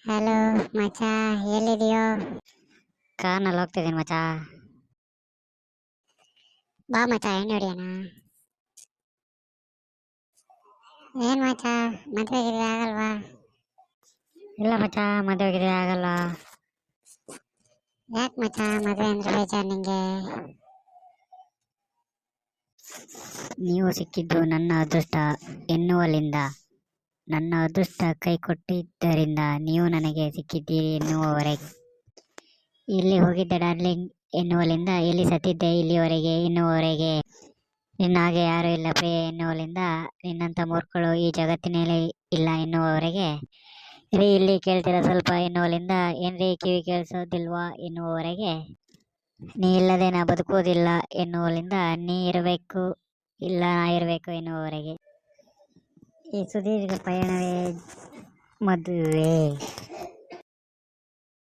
Hello ಮಚ, ಎಲ್ಲಿದೆಯೋ? ಕಾರ್ನಲ್ಲಿ ಹೋಗ್ತಿದ್ದೀನಿ ಮಚಾ. ಬಾ ಮಚ, ಎಣ್ಣೆ ಹೊಡಿಯೋಣ. ಏನ್ ಮಚ, ಮದ್ವೆ ಗಿದ್ವೆ ಆಗಲ್ವಾ? ಇಲ್ಲ ಮಚಾ, ಮದುವೆ ಗಿದುವೆ ಆಗಲ್ಲ. ಯಾಕೆ ಮಚ, ಮದ್ವೆ ಅಂದ್ರೆ ಬೇಜಾರು ನಿಂಗೆ? ನೀವು ಸಿಕ್ಕಿದ್ದು ನನ್ನ ಅದೃಷ್ಟ ಎನ್ನುವಲ್ಲಿಂದ, ನನ್ನ ಅದೃಷ್ಟ ಕೈ ಕೊಟ್ಟಿದ್ದರಿಂದ ನೀವು ನನಗೆ ಸಿಕ್ಕಿದ್ದೀರಿ ಎನ್ನುವವರೆಗೆ. ಎಲ್ಲಿ ಹೋಗಿದ್ದೆ ಡಾರ್ಲಿಂಗ್ ಎನ್ನುವಲ್ಲಿಂದ, ಎಲ್ಲಿ ಸತ್ತಿದ್ದೆ ಇಲ್ಲಿವರೆಗೆ ಎನ್ನುವವರೆಗೆ. ನಿನ್ನ ಹಾಗೆ ಯಾರು ಇಲ್ಲ ಪ್ರಿಯ ಎನ್ನುವಲ್ಲಿಂದ, ನಿನ್ನಂಥ ಮೂರ್ಖಳು ಈ ಜಗತ್ತಿನಲ್ಲಿ ಇಲ್ಲ ಎನ್ನುವವರೆಗೆ. ರೀ ಇಲ್ಲಿ ಕೇಳ್ತೀರಾ ಸ್ವಲ್ಪ ಎನ್ನುವಲ್ಲಿಂದ, ಏನ್ರಿ ಕಿವಿ ಕೇಳಿಸೋದಿಲ್ವಾ ಎನ್ನುವವರೆಗೆ. ನೀ ಇಲ್ಲದೆ ನಾ ಬದುಕುವುದಿಲ್ಲ ಎನ್ನುವಲ್ಲಿಂದ, ನೀ ಇರಬೇಕು ಇಲ್ಲ ನಾ ಇರಬೇಕು ಎನ್ನುವವರೆಗೆ. ಈ ಸುದೀರ್ಘ ಪಯಣವೇ ಮದುವೆ.